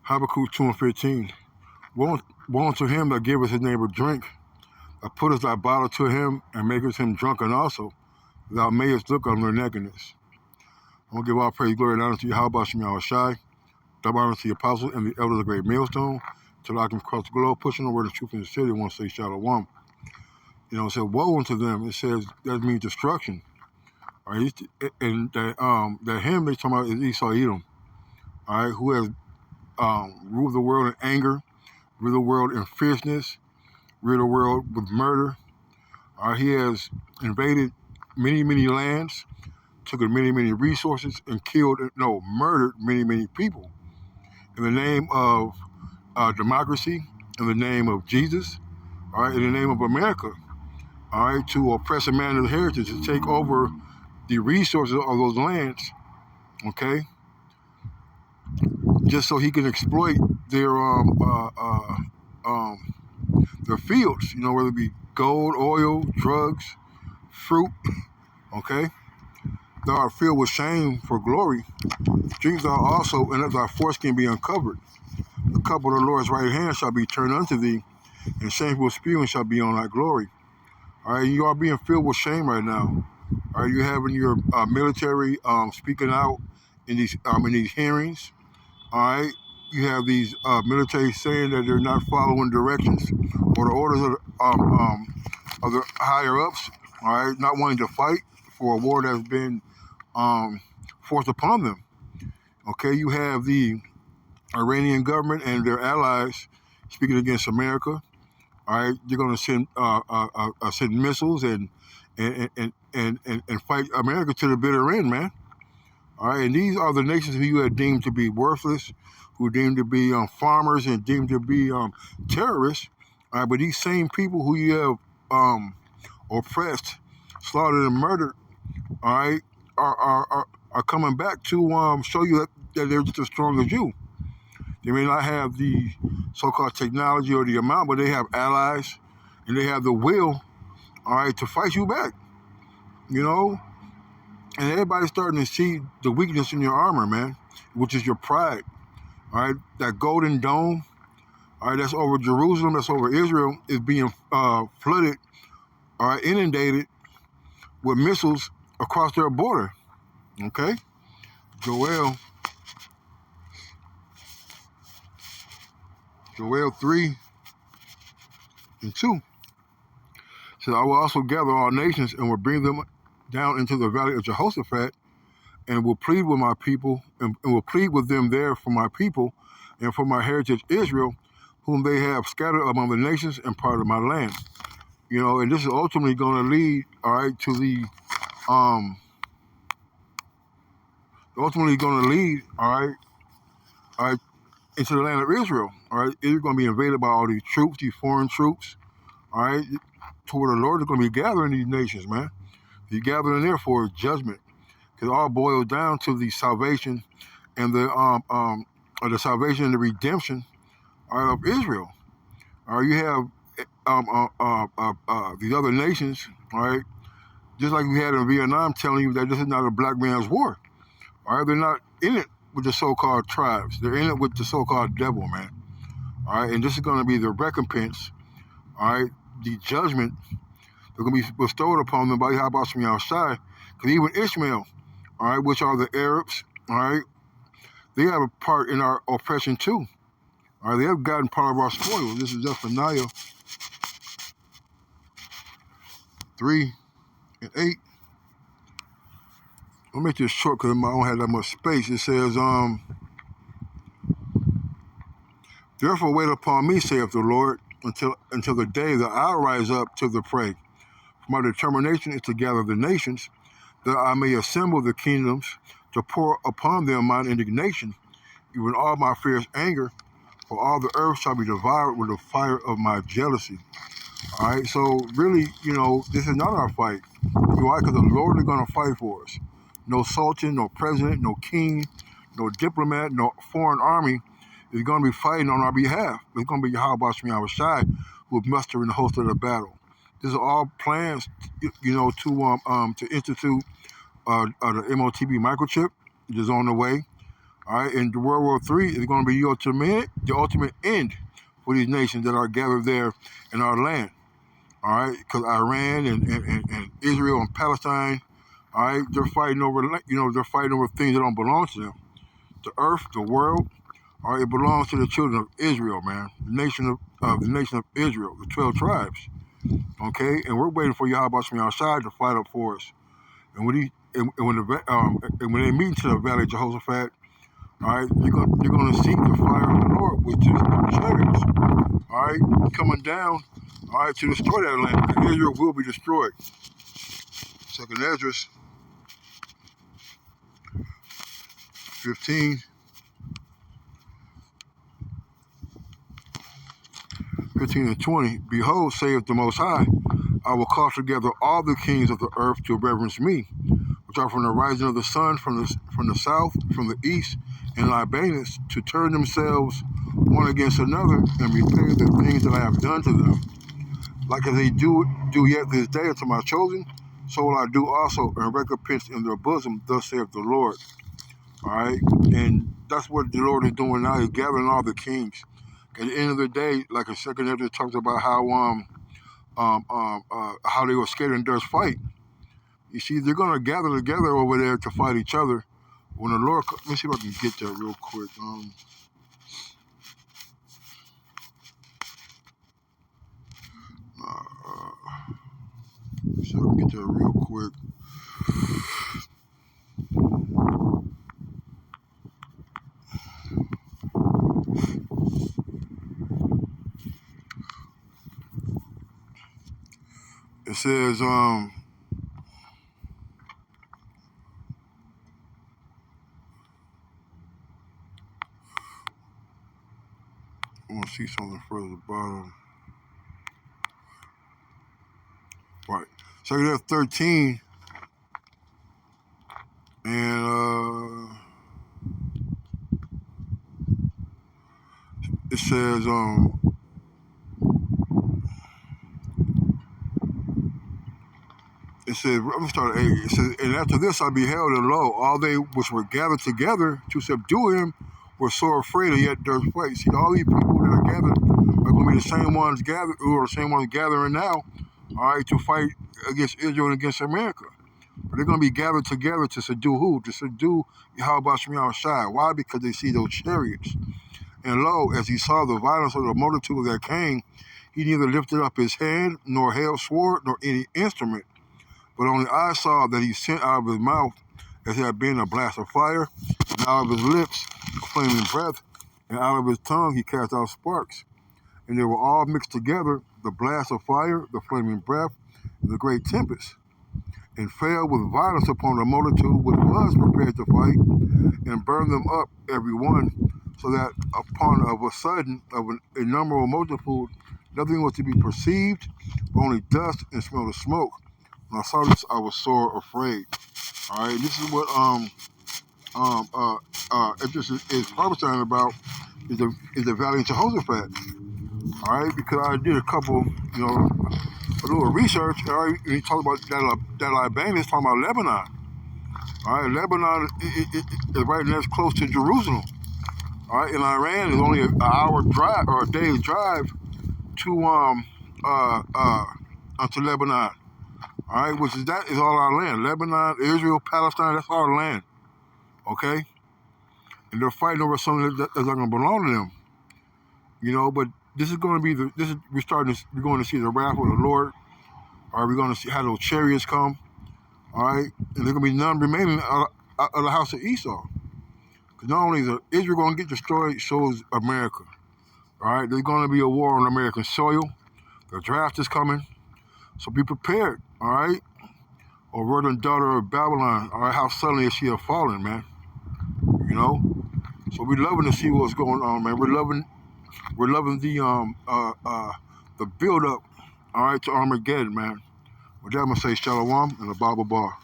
Habakkuk 2 and 15. Woe unto him that giveth his neighbor drink, that putteth thy bottle to him, and maketh him drunken also, thou mayest look on their nakedness. I'm going to give all praise, glory, and honor to Yahweh Shem Yahushai, double honor to the apostles and the elders of the great millstone, till I can cross the globe, pushing the word of truth in the city, want to say Shalom. You know, it says, woe unto them. It says, that means destruction. All right, and that him they're talking about is Esau Edom, all right, who has ruled the world in anger, ruled the world in fierceness, ruled the world with murder. He has invaded many, many lands, took many, many resources, and murdered many, many people in the name of democracy, in the name of Jesus, all right, in the name of America, all right, to oppress a man of heritage, to take over the resources of those lands, okay, just so he can exploit their fields, you know, whether it be gold, oil, drugs, fruit, okay. Thou art filled with shame for glory. Drink thou also, and thy foreskin be uncovered. The cup of the Lord's right hand shall be turned unto thee, and shameful spewing shall be on thy glory. All right, you are being filled with shame right now. All right, you having your military speaking out in these hearings. All right, you have these military saying that they're not following directions or the orders of the higher ups. All right, not wanting to fight for a war that's been forced upon them. Okay, you have the Iranian government and their allies speaking against America. All right, they're going to send missiles and fight America to the bitter end, man. All right, and these are the nations who you had deemed to be worthless, who deemed to be farmers and deemed to be terrorists. All right, but these same people who you have oppressed, slaughtered, and murdered, all right, are coming back to show you that they're just as strong as you. They may not have the so-called technology or the amount, but they have allies and they have the will, all right, to fight you back, you know? And everybody's starting to see the weakness in your armor, man, which is your pride, all right? That golden dome, all right, that's over Jerusalem, that's over Israel, is being flooded, all right, inundated with missiles across their border, okay? Joel 3 and 2 says, I will also gather all nations and will bring them down into the valley of Jehoshaphat and will plead with my people and will plead with them there for my people and for my heritage Israel, whom they have scattered among the nations and part of my land. You know, and this is ultimately going to lead, all right, to the, all right, into the land of Israel, all right? It's going to be invaded by all these troops, these foreign troops, all right? Toward the Lord, they're going to be gathering these nations, man. They're gathering there for judgment, because it all boils down to the salvation and the salvation and the redemption, all right, of Israel. All right, you have these other nations, all right, just like we had in Vietnam, telling you that this is not a black man's war. All right, they're not in it with the so-called tribes. They're in it with the so-called devil, man. All right, and this is going to be the recompense, all right, the judgment that's going to be bestowed upon them by Yahweh Shem Yahushai. Because even Ishmael, all right, which are the Arabs, all right, they have a part in our oppression too. All right, they have gotten part of our spoils. This is Zephaniah 3 and 8. I'll make this short because I don't have that much space. It says, therefore wait upon me, saith the Lord, until the day that I rise up to the prey. For my determination is to gather the nations, that I may assemble the kingdoms, to pour upon them mine indignation, even all my fierce anger, for all the earth shall be devoured with the fire of my jealousy. All right, so really, you know, this is not our fight. Why? Because the Lord is going to fight for us. No sultan, no president, no king, no diplomat, no foreign army is going to be fighting on our behalf. It's going to be Yahweh Shem Yahushai who is mustering the host of the battle. These are all plans, you know, to institute the MOTB microchip, which is on the way. All right, and the World War III is going to be the ultimate end for these nations that are gathered there in our land. All right, because Iran and Israel and Palestine, all right, they're fighting over, they're fighting over things that don't belong to them. The earth, the world, all right, it belongs to the children of Israel, man. The nation of Israel, the 12 tribes. Okay, and we're waiting for Yahweh Shemi outside to fight up for us. And when they meet to the valley of Jehoshaphat, all right, you're gonna see the fire of the Lord, which is chariots, all right, coming down, all right, to destroy that land. And Israel will be destroyed. Second Ezra 15, 15 and 20. Behold, saith the Most High, I will call together all the kings of the earth to reverence me, which are from the rising of the sun, from the south, from the east, and Libanus, to turn themselves one against another and repay the things that I have done to them. Like as they do yet this day unto my chosen, so will I do also, and recompense in their bosom, thus saith the Lord. All right, and that's what the Lord is doing now. He's gathering all the kings. At the end of the day, like a second Ezra talks about how they were scared and durst fight. You see, they're gonna gather together over there to fight each other. When the Lord, let me see if I can get that real quick. So I can get that real quick. It says, I want to see something further at the bottom. Right. So that's 13. And it says, let me start at 8. It says, and after this I beheld, and lo, all they which were gathered together to subdue him were sore afraid, and yet durst fight. See, all these people that are gathered are going to be the same ones gathered, who are the same ones gathering now, all right, to fight against Israel and against America. But they're going to be gathered together to subdue who? To subdue Yahweh Shemi Shai. Why? Because they see those chariots. And lo, as he saw the violence of the multitude that came, he neither lifted up his hand, nor held sword, nor any instrument. But only I saw that he sent out of his mouth as had been a blast of fire, and out of his lips a flaming breath, and out of his tongue he cast out sparks. And they were all mixed together, the blast of fire, the flaming breath, and the great tempest, and fell with violence upon the multitude which was prepared to fight, and burned them up every one, so that upon of a sudden of an innumerable multitude nothing was to be perceived, but only dust and smell of smoke. When I saw this, I was sore afraid. All right, this is what this is prophesying about is the valley of Jehoshaphat. All right, because I did a couple, a little research. All right, and he talked about that Libanus, talking about Lebanon. All right, Lebanon is right next close to Jerusalem. All right, and Iran is only an hour drive or a day's drive to Lebanon. All right, which is all our land. Lebanon, Israel, Palestine, that's our land. Okay, and they're fighting over something that's not going to belong to them. But this is going to be we're going to see the wrath of the Lord. Are we going to see how those chariots come? All right, and there's going to be none remaining out of the house of Esau. Because not only is Israel going to get destroyed, so is America. All right, there's going to be a war on American soil. The draft is coming, so be prepared. All right, or Rodent daughter of Babylon. All right, how suddenly is she have fallen, man? So we're loving to see what's going on, man. We're loving the build up. All right, to Armageddon, man. With that, I'm gonna say Shalom and the Bible bar.